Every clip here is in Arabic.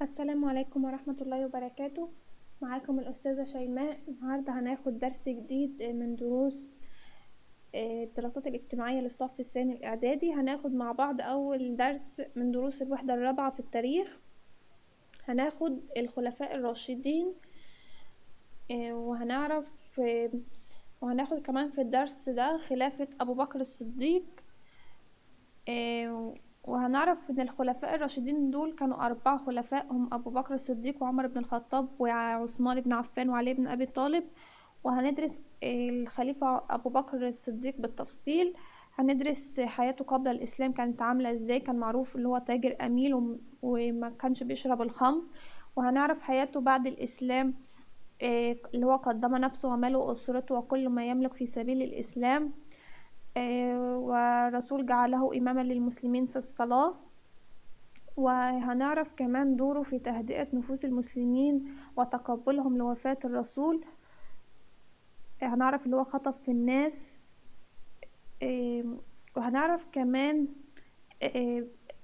السلام عليكم ورحمة الله وبركاته. معاكم الأستاذة شيماء. النهاردة هناخد درس جديد من دروس الدراسات الاجتماعية للصف الثاني الإعدادي. هناخد مع بعض أول درس من دروس الوحدة الرابعة في التاريخ. هناخد الخلفاء الراشدين، وهناخد كمان في الدرس ده خلافة أبو بكر الصديق. وهنعرف ان الخلفاء الراشدين دول كانوا 4 خلفاء، هم ابو بكر الصديق وعمر بن الخطاب وعثمان بن عفان وعلي بن ابي طالب. وهندرس الخليفة ابو بكر الصديق بالتفصيل. هندرس حياته قبل الاسلام كانت عاملة ازاي. كان معروف اللي هو تاجر اميل وما كانش بيشرب الخمر. وهنعرف حياته بعد الاسلام، اللي هو قدم نفسه وماله واسرته وكل ما يملك في سبيل الاسلام. ورسول جعله إماما للمسلمين في الصلاة. وهنعرف كمان دوره في تهدئة نفوس المسلمين وتقبلهم لوفاة الرسول. هنعرف اللي هو خطب في الناس. وهنعرف كمان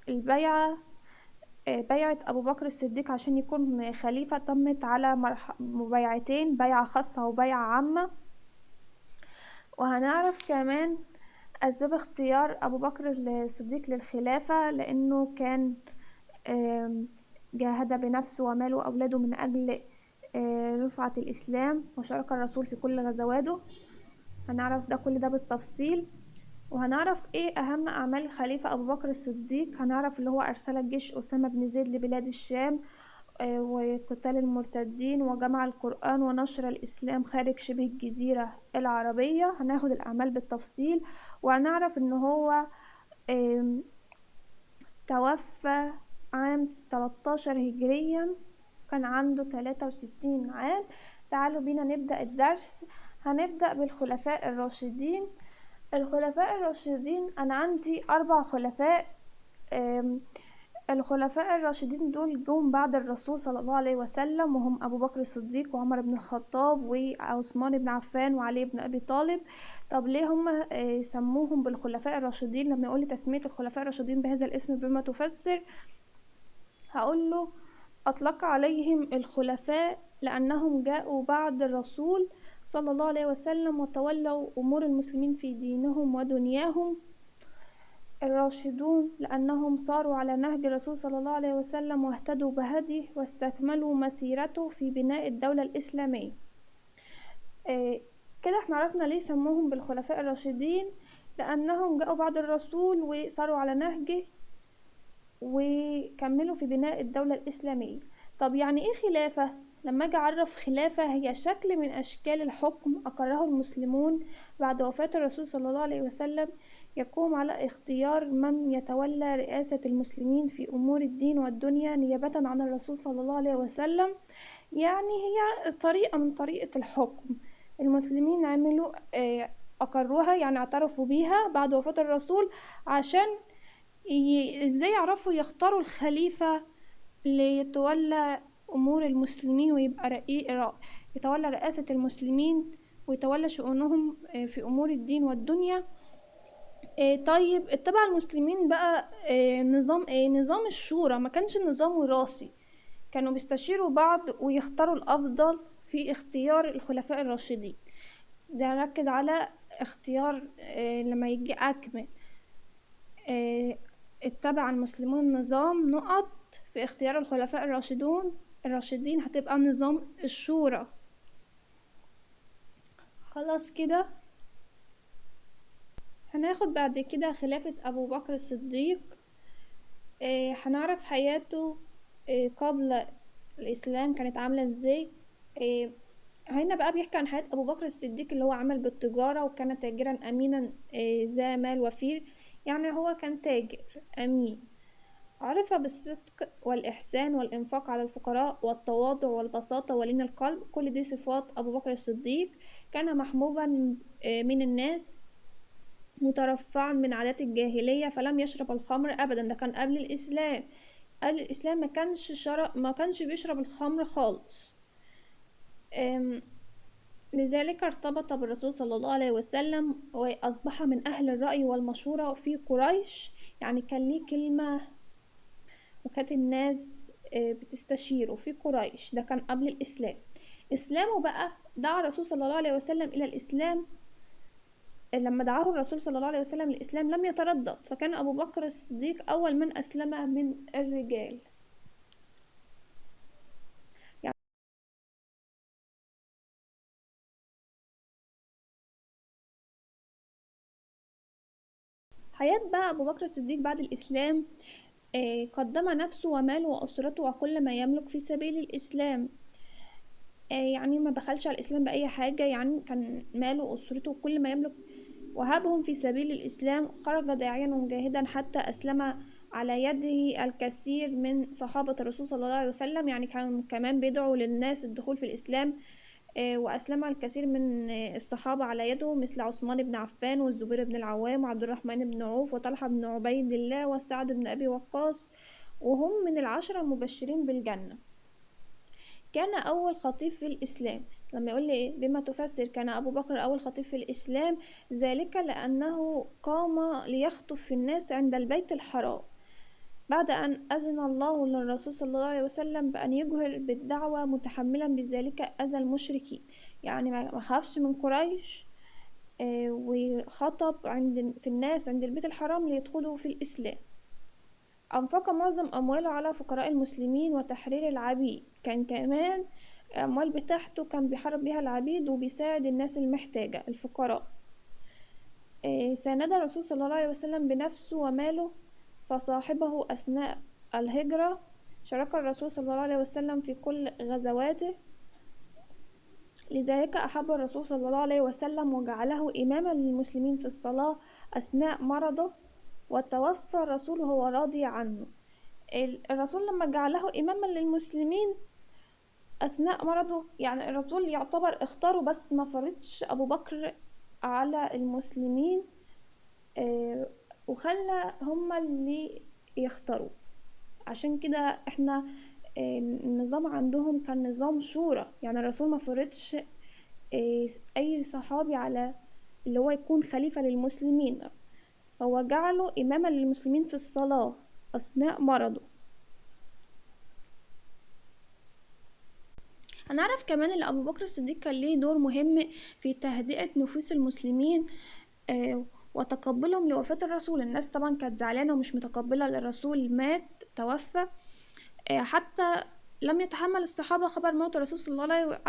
بيعة أبو بكر الصديق عشان يكون خليفة تمت على مبايعتين، بيعة خاصة وبيعة عامة. وهنعرف كمان أسباب اختيار أبو بكر الصديق للخلافة، لأنه كان جاهد بنفسه وماله وأولاده من أجل رفعة الإسلام، وشارك الرسول في كل غزواته. هنعرف كل ده بالتفصيل. وهنعرف ايه أهم أعمال الخليفة أبو بكر الصديق. هنعرف اللي هو أرسل الجيش أسامة بن زيد لبلاد الشام وقتال المرتدين وجمع القرآن ونشر الإسلام خارج شبه الجزيرة العربية. هناخد الأعمال بالتفصيل. وهنعرف إن هو توفى عام 13 هجريا، كان عنده 63 عام. تعالوا بينا نبدأ الدرس. هنبدأ بالخلفاء الراشدين. الخلفاء الراشدين أنا عندي 4 خلفاء. الخلفاء الراشدين دول جم بعد الرسول صلى الله عليه وسلم، وهم أبو بكر الصديق وعمر بن الخطاب وعثمان بن عفان وعلي بن أبي طالب. طب ليه هم سموهم بالخلفاء الراشدين؟ لما يقول لي تسمية الخلفاء الراشدين بهذا الاسم بما تفسر، هقول له أطلق عليهم الخلفاء لأنهم جاءوا بعد الرسول صلى الله عليه وسلم وتولوا أمور المسلمين في دينهم ودنياهم. الراشدون لأنهم صاروا على نهج الرسول صلى الله عليه وسلم واهتدوا بهديه واستكملوا مسيرته في بناء الدولة الإسلامية. كده احنا عرفنا ليه سموهم بالخلفاء الراشدين، لأنهم جاءوا بعد الرسول وصاروا على نهجه وكملوا في بناء الدولة الإسلامية. طب يعني ايه خلافة؟ لما اجي اعرف خلافة، هي شكل من اشكال الحكم اقره المسلمون بعد وفاة الرسول صلى الله عليه وسلم، يقوم على اختيار من يتولى رئاسة المسلمين في امور الدين والدنيا نيابة عن الرسول صلى الله عليه وسلم. يعني هي طريقة من طريقة الحكم. المسلمين عملوا اقروها، يعني اعترفوا بيها بعد وفاة الرسول، عشان ازاي يعرفوا يختاروا الخليفة ليتولى أمور المسلمين ويبقى يتولى رئاسة المسلمين ويتولى شؤونهم في أمور الدين والدنيا. طيب اتبع المسلمين بقى نظام نظام الشورى. ما كانش نظام وراثي، كانوا بيستشيروا بعض ويختاروا الأفضل في اختيار الخلفاء الراشدين. ده ركز على اختيار لما يجي أكمل اتبع المسلمون نظام نقط في اختيار الخلفاء الراشدين هتبقى نظام الشورى. خلاص كده. هناخد بعد كده خلافة أبو بكر الصديق. هنعرف حياته قبل الإسلام كانت عاملة ازاي. هنا بقى بيحكي عن حياة أبو بكر الصديق، اللي هو عمل بالتجارة وكان تاجرا أمينا ذا مال وفير. يعني هو كان تاجر أمين، عرف بالصدق والإحسان والإنفاق على الفقراء والتواضع والبساطة ولين القلب. كل دي صفات أبو بكر الصديق. كان محبوبا من الناس، مترفعا من عادات الجاهلية، فلم يشرب الخمر أبدا. ده كان قبل الإسلام. قبل الإسلام ما كانش بيشرب الخمر خالص. لذلك ارتبط بالرسول صلى الله عليه وسلم وأصبح من أهل الرأي والمشورة في قريش. يعني كان ليه كلمة، وكانت الناس بتستشيره في قريش. ده كان قبل الإسلام. إسلامه بقى دعا الرسول صلى الله عليه وسلم إلى الإسلام. لما دعاه الرسول صلى الله عليه وسلم للإسلام لم يتردد، فكان أبو بكر الصديق أول من أسلم من الرجال. يعني حياة بقى أبو بكر الصديق بعد الإسلام، قدم نفسه وماله وأسرته وكل ما يملك في سبيل الإسلام. يعني ما بخلش على الإسلام بأي حاجة، يعني كان ماله وأسرته وكل ما يملك وهبهم في سبيل الإسلام. خرج داعيا ومجاهدا حتى أسلم على يده الكثير من صحابة الرسول صلى الله عليه وسلم. يعني كان كمان بيدعو للناس الدخول في الإسلام. وأسلم الكثير من الصحابة على يده، مثل عثمان بن عفان والزبير بن العوام وعبد الرحمن بن عوف وطلحة بن عبيد الله وسعد بن أبي وقاص، وهم من العشرة المبشرين بالجنة. كان أول خطيب في الإسلام. لما يقول لي إيه بما تفسر كان أبو بكر أول خطيب في الإسلام، ذلك لأنه قام ليخطب في الناس عند البيت الحرام بعد أن أذن الله للرسول صلى الله عليه وسلم بأن يجهر بالدعوة، متحملا بذلك أذى المشركين. يعني ما خافش من قريش، وخطب في الناس عند البيت الحرام ليدخلوا في الإسلام. أنفق معظم أمواله على فقراء المسلمين وتحرير العبيد. كان كمان أموال بتاعته كان بيحارب بيها العبيد وبيساعد الناس المحتاجة الفقراء. ساند الرسول صلى الله عليه وسلم بنفسه وماله فصاحبه أثناء الهجرة. شارك الرسول صلى الله عليه وسلم في كل غزواته، لذلك أحب الرسول صلى الله عليه وسلم وجعله إماما للمسلمين في الصلاة أثناء مرضه، وتوفى الرسول وهو راضي عنه. الرسول لما جعله إماما للمسلمين أثناء مرضه، يعني الرسول يعتبر اختاره بس ما فرضش أبو بكر على المسلمين، وخلى هما اللي يختاروا. عشان كده احنا النظام عندهم كان نظام شورى، يعني الرسول ما فرضش أي صحابي على اللي هو يكون خليفة للمسلمين، هو جعله إماما للمسلمين في الصلاة أثناء مرضه. هنعرف كمان ان ابو بكر الصديق كان ليه دور مهم في تهدئة نفوس المسلمين وتقبلهم لوفاة الرسول. الناس طبعا كانت زعلانة ومش متقبلة للرسول مات توفى. حتى لم يتحمل الصحابة خبر موت الرسول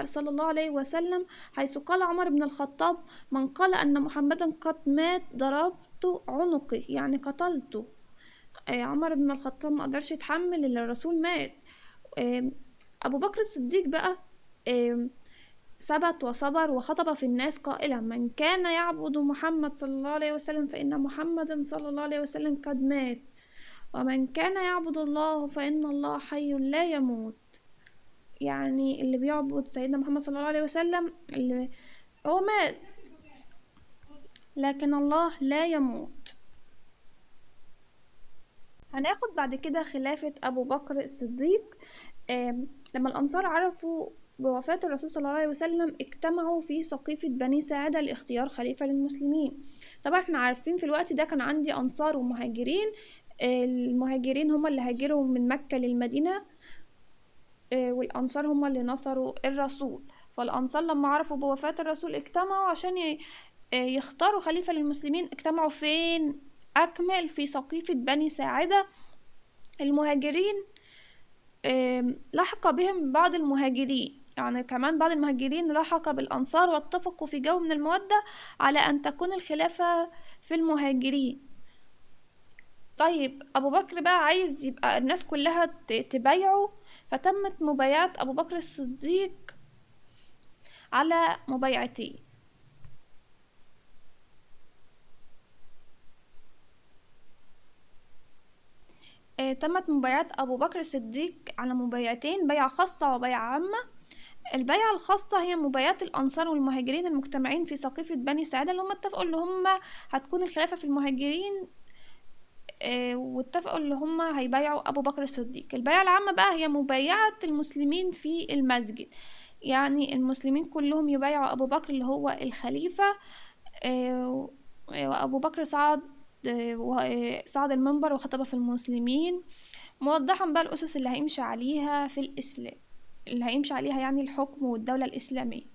صلى الله عليه وسلم، حيث قال عمر بن الخطاب: من قال أن محمدا قد مات ضربت عنقه، يعني قتلته. عمر بن الخطاب ما قدرش يتحمل ان الرسول مات. أبو بكر الصديق بقى ثبت وصبر وخطب في الناس قائلا: من كان يعبد محمد صلى الله عليه وسلم فإن محمدا صلى الله عليه وسلم قد مات، ومن كان يعبد الله فإن الله حي لا يموت. يعني اللي بيعبد سيدنا محمد صلى الله عليه وسلم اللي هو مات، لكن الله لا يموت. هناخد بعد كده خلافة أبو بكر الصديق. لما الأنصار عرفوا بوفاة الرسول صلى الله عليه وسلم اجتمعوا في سقيفة بني ساعدة لاختيار خليفة للمسلمين. طبعا احنا عارفين في الوقت ده كان عندي أنصار ومهاجرين. المهاجرين هم اللي هاجروا من مكة للمدينة، والأنصار هم اللي نصروا الرسول. فالأنصار لما عرفوا بوفاة الرسول اجتمعوا عشان يختاروا خليفة للمسلمين. اجتمعوا فين؟ أكمل في سقيفة بني ساعدة. المهاجرين لحق بهم بعض المهاجرين، يعني كمان بعض المهاجرين لحق بالأنصار، واتفقوا في جو من المودة على أن تكون الخلافة في المهاجرين. طيب أبو بكر بقى عايز يبقى الناس كلها تبايعه، فتمت مبايعة أبو بكر الصديق على مبايعتين. تمت مبايعة أبو بكر الصديق على مبايعتين: بيعة خاصة وبيعة عامة. البيعة الخاصة هي مبايعة الأنصار والمهاجرين المجتمعين في سقيفة بني ساعدة، اللي هم اتفقوا اللي هم هتكون الخلافة في المهاجرين، واتفقوا اللي هم هيبايعوا أبو بكر الصديق. البيعة العامة بقى هي مبايعة المسلمين في المسجد، يعني المسلمين كلهم يبايعوا أبو بكر اللي هو الخليفة. وأبو بكر صعد المنبر وخطب في المسلمين، موضحا بقى الأسس اللي هيمشي عليها في الإسلام، اللي هيمشي عليها يعني الحكم والدولة الإسلامية.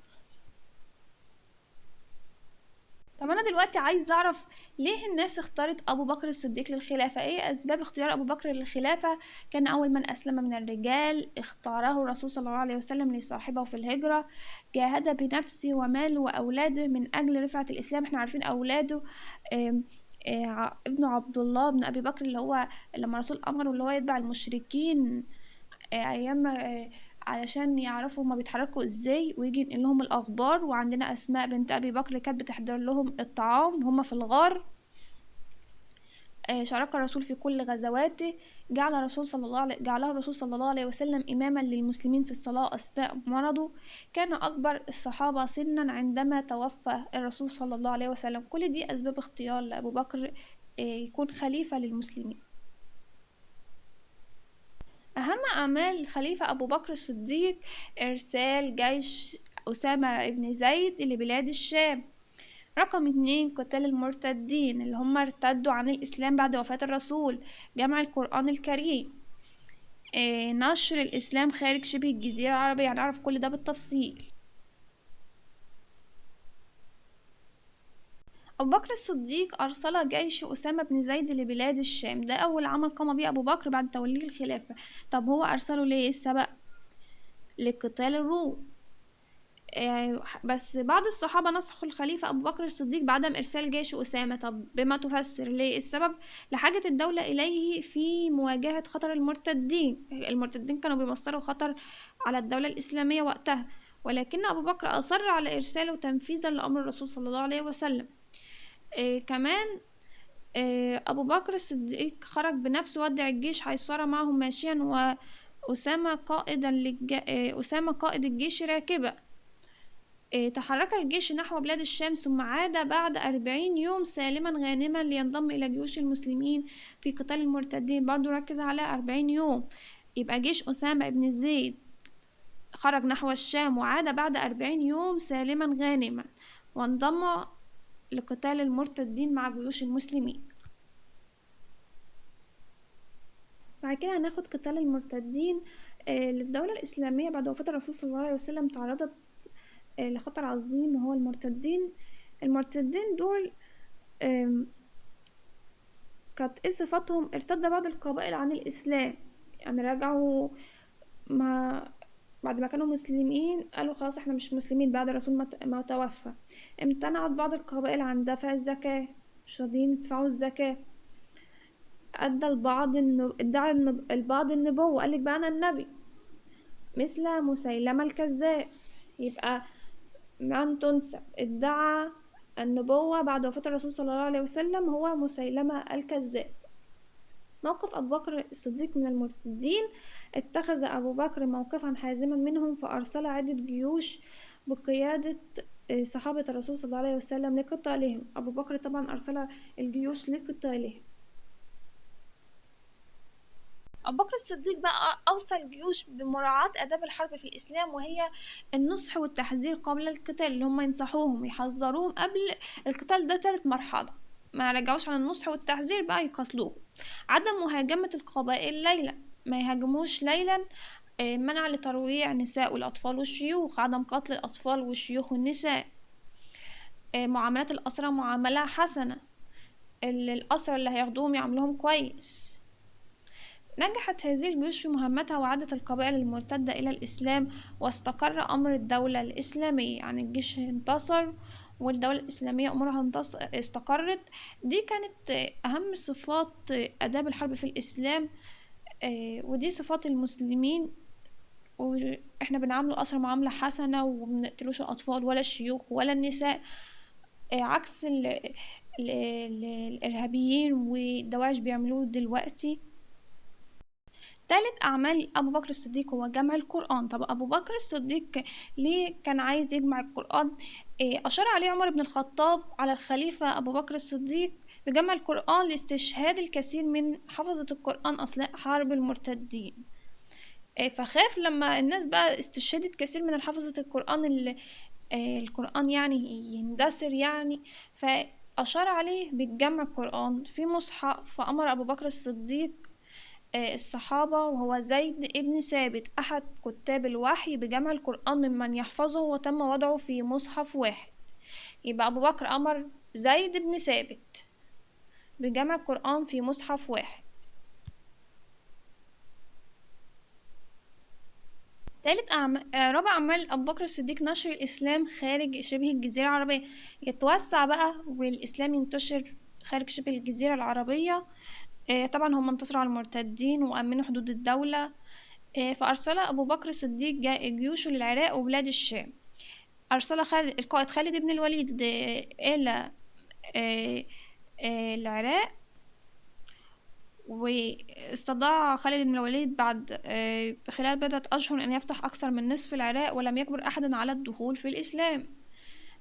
طب أنا دلوقتي عايز أعرف ليه الناس اختارت أبو بكر الصديق للخلافة؟ إيه أسباب اختيار أبو بكر للخلافة؟ كان أول من أسلم من الرجال، اختاره الرسول صلى الله عليه وسلم لصاحبه في الهجرة، جاهد بنفسه وماله وأولاده من أجل رفعة الإسلام. احنا عارفين أولاده، آم، ابنه عبد الله بن أبي بكر اللي هو لما الرسول أمره اللي هو يتبع المشركين ايام علشان يعرفوا هما بيتحركوا ازاي ويجي ينقل لهم الاخبار. وعندنا اسماء بنت ابي بكر كانت بتحضر لهم الطعام هما في الغار. شارك الرسول في كل غزواته. جعله الرسول صلى الله عليه وسلم إماما للمسلمين في الصلاة أثناء مرضه. كان أكبر الصحابة سنا عندما توفى الرسول صلى الله عليه وسلم. كل دي أسباب اختيار لأبو بكر يكون خليفة للمسلمين. أهم أعمال الخليفة أبو بكر الصديق إرسال جيش أسامة بن زيد لبلاد الشام. رقم 2 قتال المرتدين اللي هم ارتدوا عن الإسلام بعد وفاة الرسول. جمع القرآن الكريم. نشر الإسلام خارج شبه الجزيرة العربية. هنعرف كل ده بالتفصيل. أبو بكر الصديق أرسل جيش أسامة بن زيد لبلاد الشام. ده أول عمل قام به أبو بكر بعد توليه الخلافة. طب هو أرسله ليه؟ إيه السبب؟ لقتال الروم. بس بعض الصحابة نصحوا الخليفة أبو بكر الصديق بعدم إرسال جيش أسامة. طب بما تفسر ليه؟ السبب لحاجة الدولة إليه في مواجهة خطر المرتدين. المرتدين كانوا بيمثلوا خطر على الدولة الإسلامية وقتها، ولكن أبو بكر أصر على إرساله تنفيذا لأمر الرسول صلى الله عليه وسلم. كمان أبو بكر الصديق خرج بنفسه ودع الجيش حيث صار معهم ماشيا، أسامة قائد الجيش راكبا. تحرك الجيش نحو بلاد الشام ثم عاد بعد 40 يوم سالما غانما لينضم إلى جيوش المسلمين في قتال المرتدين. برضو ركز على 40 يوم. يبقى جيش أسامة بن زيد خرج نحو الشام وعاد بعد 40 يوم سالما غانما وانضم لقتال المرتدين مع جيوش المسلمين. بعد كده هناخد قتال المرتدين. للدولة الإسلامية بعد وفاة الرسول صلى الله عليه وسلم تعرضت لخطر عظيم وهو المرتدين. المرتدين دول كانت ايه صفاتهم؟ ارتد بعض القبائل عن الإسلام، يعني رجعوا بعد ما كانوا مسلمين قالوا خلاص احنا مش مسلمين بعد الرسول ما توفى. امتنعت بعض القبائل عن دفع الزكاة، مش راضيين يدفعوا الزكاة. ادى ادعى البعض النبوة وقالك بقى انا النبي، مثل مسيلمة الكذاب. يبقى من تنسب ادعى النبوة بعد وفاة الرسول صلى الله عليه وسلم هو مسيلمة الكذاب. موقف أبو بكر الصديق من المرتدين: اتخذ أبو بكر موقفا حازما منهم فأرسل عدة جيوش بقيادة صحابة الرسول صلى الله عليه وسلم لقتالهم. أبو بكر طبعا أرسل الجيوش لقتالهم. أبو بكر الصديق بقى أوصى الجيوش بمراعاة آداب الحرب في الإسلام، وهي النصح والتحذير قبل القتال، اللي هم ينصحوهم يحذروهم قبل القتال. ده ثالث مرحلة، ما رجعوش عن النصح والتحذير بقى يقتلوه. عدم مهاجمة القبائل ليلا، ما يهاجموش ليلا. منع لترويع النساء والأطفال والشيوخ، عدم قتل الأطفال والشيوخ والنساء. معاملات الأسرى معاملة حسنة، الأسرى اللي هياخدوهم يعملوهم كويس. نجحت هذه الجيوش في مهمتها وعادت القبائل المرتدة إلى الإسلام واستقر أمر الدولة الإسلامية. يعني الجيش انتصر والدولة الإسلامية أمورها استقرت. دي كانت أهم صفات آداب الحرب في الإسلام، ودي صفات المسلمين. وإحنا بنعامل الأسرى معاملة حسنة ومنقتلوش الأطفال ولا الشيوخ ولا النساء، عكس الإرهابيين والدواعش بيعملوه دلوقتي. ثالث أعمال أبو بكر الصديق هو جمع القرآن. طب أبو بكر الصديق ليه كان عايز يجمع القرآن؟ أشار عليه عمر بن الخطاب على الخليفة أبو بكر الصديق بجمع القرآن لاستشهاد الكثير من حفظة القرآن أثناء حرب المرتدين. فخاف لما الناس بقى استشهدت كثير من حفظة القرآن القرآن يعني يندثر يعني، فأشار عليه بجمع القرآن في مصحف. فأمر أبو بكر الصديق الصحابة، وهو زيد ابن ثابت أحد كتاب الوحي بجمع القرآن ممن يحفظه، وتم وضعه في مصحف واحد. يبقى أبو بكر أمر زيد بن ثابت بجمع القرآن في مصحف واحد. رابع أعمال أبو بكر الصديق نشر الإسلام خارج شبه الجزيرة العربية. يتوسع بقى والإسلام ينتشر خارج شبه الجزيرة العربية. طبعا هم انتصروا على المرتدين وأمنوا حدود الدولة. فأرسل أبو بكر الصديق جيوشه للعراق وبلاد الشام. أرسل القائد خالد بن الوليد إلى العراق، واستطاع خالد بن الوليد بعد خلال بضعة أشهر أن يفتح أكثر من نصف العراق، ولم يجبر أحدا على الدخول في الإسلام.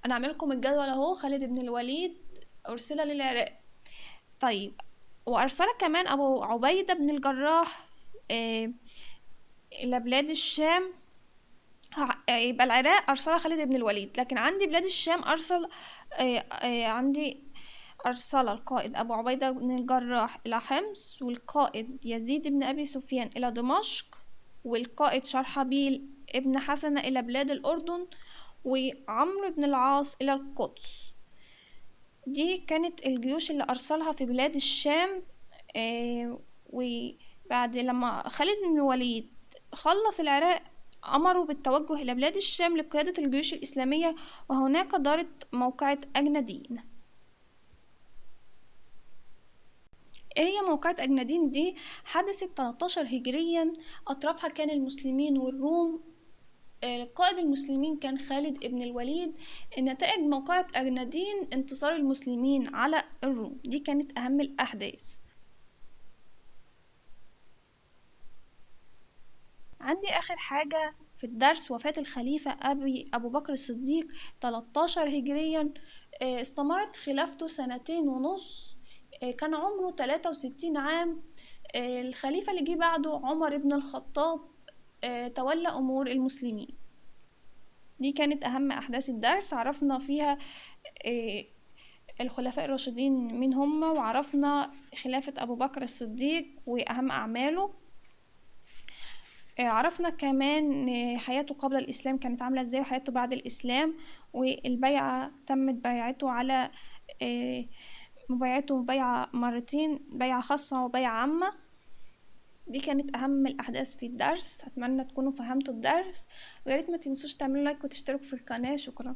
أنا أعمل لكم الجدول أهو. خالد بن الوليد أرسل للعراق. طيب، وأرسل كمان أبو عبيدة بن الجراح إلى بلاد الشام. يبقى العراق أرسل خالد بن الوليد، لكن عندي بلاد الشام أرسل القائد أبو عبيدة بن الجراح إلى حمص، والقائد يزيد بن أبي سفيان إلى دمشق، والقائد شرحبيل ابن حسنة إلى بلاد الأردن، وعمرو بن العاص إلى القدس. دي كانت الجيوش اللي أرسلها في بلاد الشام. وبعد لما خالد بن الوليد خلص العراق، أمروا بالتوجه إلى بلاد الشام لقيادة الجيوش الإسلامية، وهناك دارت موقعة أجنادين. ايه هي موقعة أجنادين دي؟ حدثت 13 هجريا، أطرافها كان المسلمين والروم. قائد المسلمين كان خالد بن الوليد. نتائج موقعة أجنادين انتصار المسلمين على الروم. دي كانت أهم الأحداث. عندي آخر حاجة في الدرس وفاة الخليفة أبو بكر الصديق 13 هجريا. استمرت خلافته 2.5 سنين. كان عمره 63 عام. الخليفة اللي جه بعده عمر بن الخطاب تولى أمور المسلمين. دي كانت أهم أحداث الدرس. عرفنا فيها الخلفاء الراشدين مين هم، وعرفنا خلافة أبو بكر الصديق وأهم أعماله. عرفنا كمان حياته قبل الإسلام كانت عاملة ازاي، وحياته بعد الإسلام، والبيعة تمت بيعته على مبايعته بيعة مرتين، بيعة خاصة وبيعة عامة. دي كانت أهم الأحداث في الدرس. أتمنى تكونوا فهمتوا الدرس، وياريت ما تنسوش تعملوا لايك وتشتركوا في القناة. شكرا.